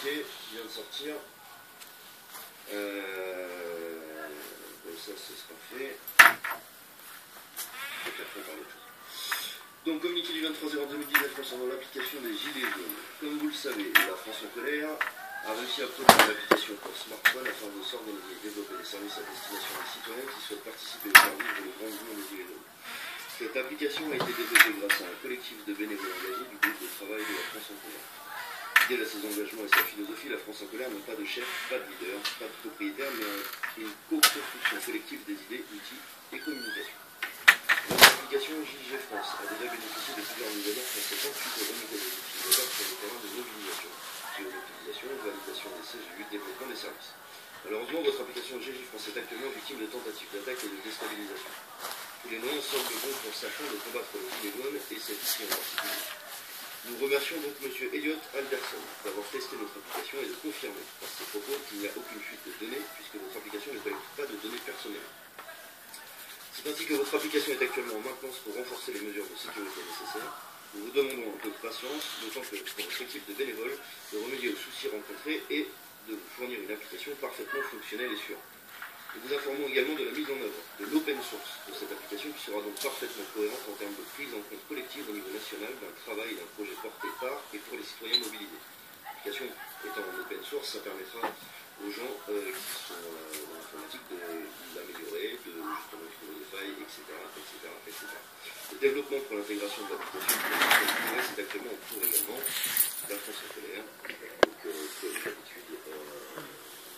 communiqué qui vient de sortir. Ça, ce sera fait. Et après, on parle d'autre chose. Donc, communiqué du 23/0/2019 concernant l'application des gilets jaunes. Comme vous le savez, la France en colère a réussi à produire une application pour smartphone afin de s'organiser et développer des services à destination des citoyens qui souhaitent participer au faire vivre le grand mouvement des gilets jaunes. Cette application a été développée grâce à un collectif de bénévoles engagés du groupe de travail de la France en colère. Fidèle à ses engagements et sa philosophie, la France en colère n'a pas de chef, pas de leader, pas de propriétaire, mais une co-construction collective des idées, outils et communication. Notre application JG France a déjà bénéficié de plusieurs mises à jour conséquentes suite aux remontées des utilisateurs sur le terrain de mobilisation, géolocalisation, validation des CGU, développement des services. Malheureusement, votre application JG France est actuellement victime de tentatives d'attaque et de déstabilisation. Tous les moyens semblent bons pour certains de combattre le gilet jaune et cet outil en particulier. Nous remercions donc M. Elliot Alderson d'avoir testé notre application et de confirmer par ses propos qu'il n'y a aucune fuite de données puisque votre application ne collecte pas de données personnelles. C'est ainsi que votre application est actuellement en maintenance pour renforcer les mesures de sécurité nécessaires. Nous vous demandons un peu de patience, d'autant que pour votre équipe de bénévoles, de remédier aux soucis rencontrés et de vous fournir une application parfaitement fonctionnelle et sûre. Nous vous informons également de la mise en œuvre de l'open source de cette application qui sera donc parfaitement cohérente en termes de prise en compte collective au niveau national d'un travail et d'un projet porté par et pour les citoyens mobilisés. L'application étant en open source, ça permettra aux gens qui sont dans l'informatique de l'améliorer, de justement trouver des failles, etc., etc., etc. Le développement pour l'intégration de l'application c'est actuellement en cours également. La France en colère. Donc, comme d'habitude,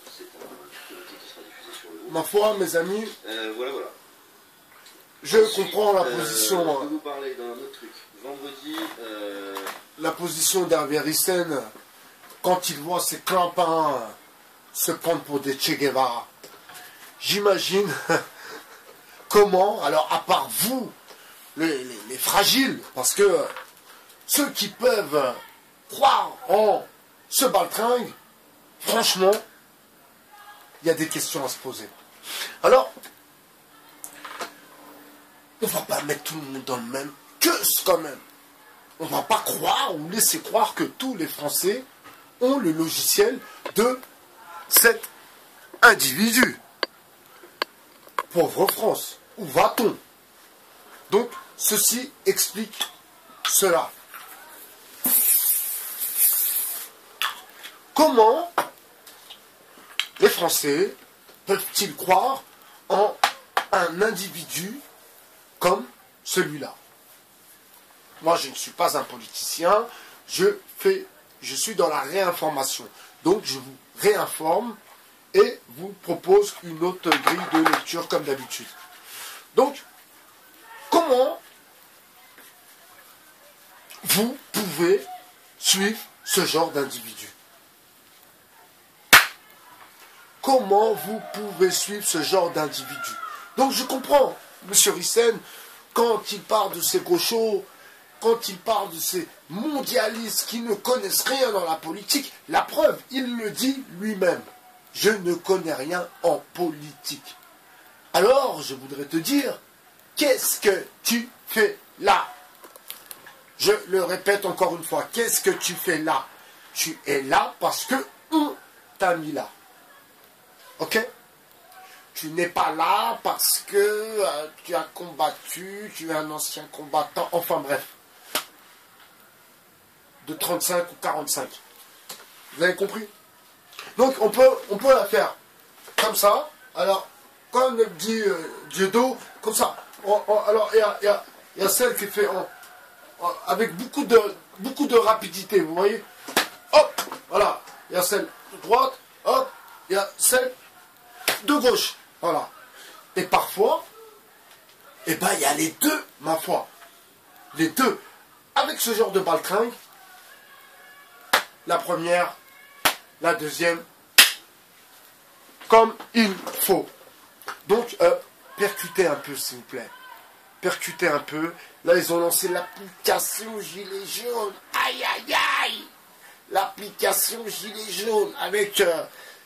c'est un communiqué qui sera diffusé sur le groupe. Ma foi, mes amis, voilà. je comprends la position. Je vais vous parler d'un autre truc. Vendredi. La position d'Hervé Ryssen, quand il voit ses clampins se prendre pour des Che Guevara. J'imagine comment, alors à part vous, les fragiles, parce que ceux qui peuvent croire en ce baltringue, franchement, il y a des questions à se poser. Alors, on ne va pas mettre tout le monde dans le même queue quand même. On ne va pas croire ou laisser croire que tous les Français ont le logiciel de cet individu. Pauvre France, où va-t-on? Donc, ceci explique cela. Comment les Français peuvent-ils croire en un individu comme celui-là? Moi, je ne suis pas un politicien, je suis dans la réinformation. Donc, je vous réinforme et vous propose une autre grille de lecture comme d'habitude. Donc, comment vous pouvez suivre ce genre d'individu? Comment vous pouvez suivre ce genre d'individu? Donc je comprends, M. Ryssen, quand il parle de ces gauchos, quand il parle de ces mondialistes qui ne connaissent rien dans la politique, la preuve, il le dit lui-même. Je ne connais rien en politique. Alors, je voudrais te dire, qu'est-ce que tu fais là? Je le répète encore une fois, qu'est-ce que tu fais là? Tu es là parce que on t'a mis là. Ok? Tu n'es pas là parce que tu as combattu, tu es un ancien combattant, enfin bref. De 35 ou 45. Vous avez compris? Donc on peut la faire comme ça. Alors, comme le dit Dieudo, comme ça. Alors il y a celle qui fait avec beaucoup de rapidité, vous voyez? Hop, voilà. Il y a celle de droite, hop, il y a celle de gauche. Voilà. Et parfois, eh ben, il y a les deux, ma foi. Les deux. Avec ce genre de baltringue, la première, la deuxième, comme il faut. Donc, percutez un peu, s'il vous plaît. Percutez un peu. Là, ils ont lancé l'application Gilet jaune. Aïe, aïe, aïe. L'application Gilet jaune avec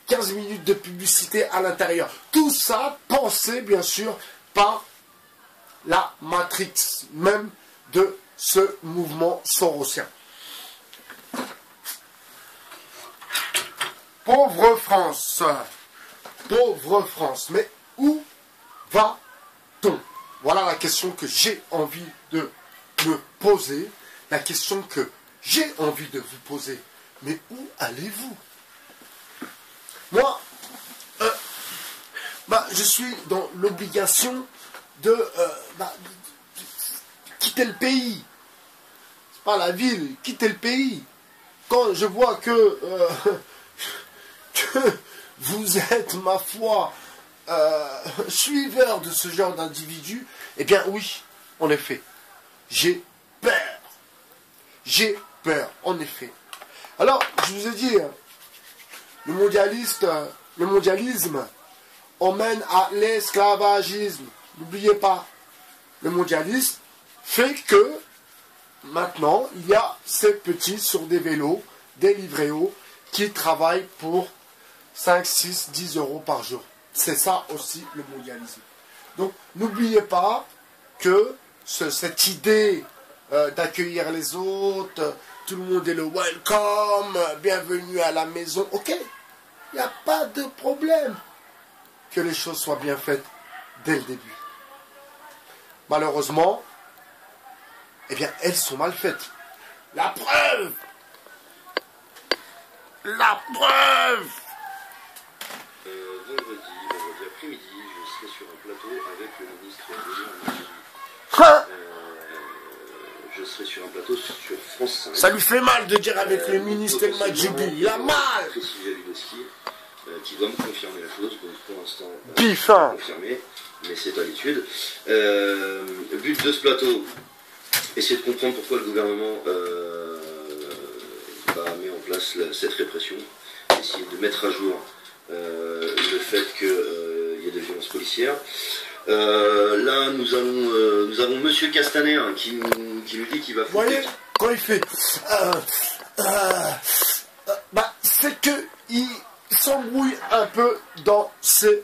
15 minutes de publicité à l'intérieur. Tout ça pensé, bien sûr, par la matrix même de ce mouvement sorosien. Pauvre France. Pauvre France. Mais où va-t-on? Voilà la question que j'ai envie de me poser. La question que j'ai envie de vous poser. Mais où allez-vous? Moi, je suis dans l'obligation de quitter le pays. C'est pas la ville, quitter le pays. Quand je vois que vous êtes, ma foi, suiveur de ce genre d'individu, eh bien oui, en effet, j'ai peur. J'ai peur, en effet. Alors, je vous ai dit, le mondialisme emmène à l'esclavagisme. N'oubliez pas, le mondialisme fait que maintenant, il y a ces petits sur des vélos, des livréos, qui travaillent pour 5, 6, 10 euros par jour. C'est ça aussi le mondialisme. Donc, n'oubliez pas que cette idée d'accueillir les autres, tout le monde est le welcome, bienvenue à la maison, ok, il n'y a pas de problème que les choses soient bien faites dès le début. Malheureusement, eh bien, elles sont mal faites. La preuve! La preuve! Vendredi après-midi, je serai sur un plateau avec le ministre je serai sur un plateau sur France 5. Ça lui fait mal de dire avec le ministre El Madjibi. Il a mal! Qui doit me confirmer la chose, donc pour l'instant, Bifin! confirmé, mais c'est à l'étude. Le but de ce plateau, essayer de comprendre pourquoi le gouvernement met en place cette répression, essayer de mettre à jour le fait qu'il y ait des violences policières. Là, nous avons Monsieur Castaner qui nous dit qu'il va foutre. Vous voyez, quand il fait... c'est qu'il s'embrouille un peu dans ses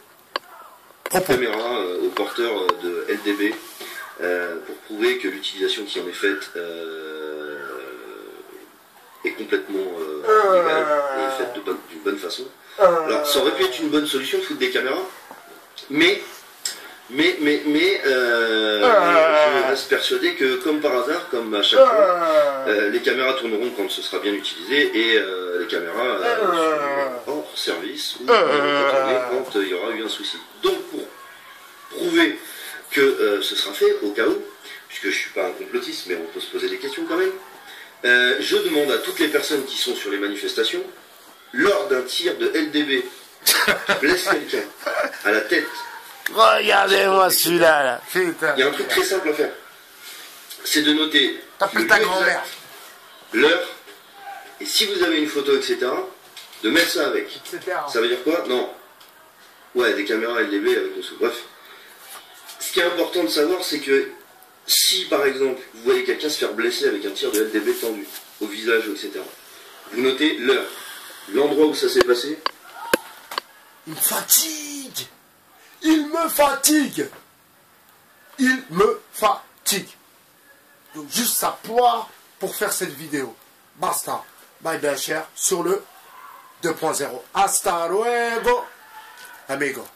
propos. Caméra au porteur de LDB pour prouver que l'utilisation qui en est faite est complètement légale et faite d'une bonne façon. Alors, ça aurait pu être une bonne solution de foutre des caméras, mais je reste persuadé que, comme par hasard, comme à chaque fois, les caméras tourneront quand ce sera bien utilisé et les caméras seront hors service ou quand il y aura eu un souci. Donc, pour prouver que ce sera fait, au cas où, puisque je ne suis pas un complotiste, mais on peut se poser des questions quand même, je demande à toutes les personnes qui sont sur les manifestations, lors d'un tir de LDB, blesse quelqu'un à la tête. Regardez-moi celui-là, là. Il y a un truc très simple à faire. C'est de noter T'appelles ta grand-mère. L'heure, et si vous avez une photo, etc., de mettre ça avec. Ça veut dire quoi? Non. Ouais, des caméras LDB avec le sous. Bref. Ce qui est important de savoir, c'est que si, par exemple, vous voyez quelqu'un se faire blesser avec un tir de LDB tendu, au visage, etc., vous notez l'heure, l'endroit où ça s'est passé. Il me fatigue. Il me fatigue. Il me fatigue. Donc juste ça poire pour faire cette vidéo. Basta. Bye bye cher sur le 2.0. Hasta luego, amigo.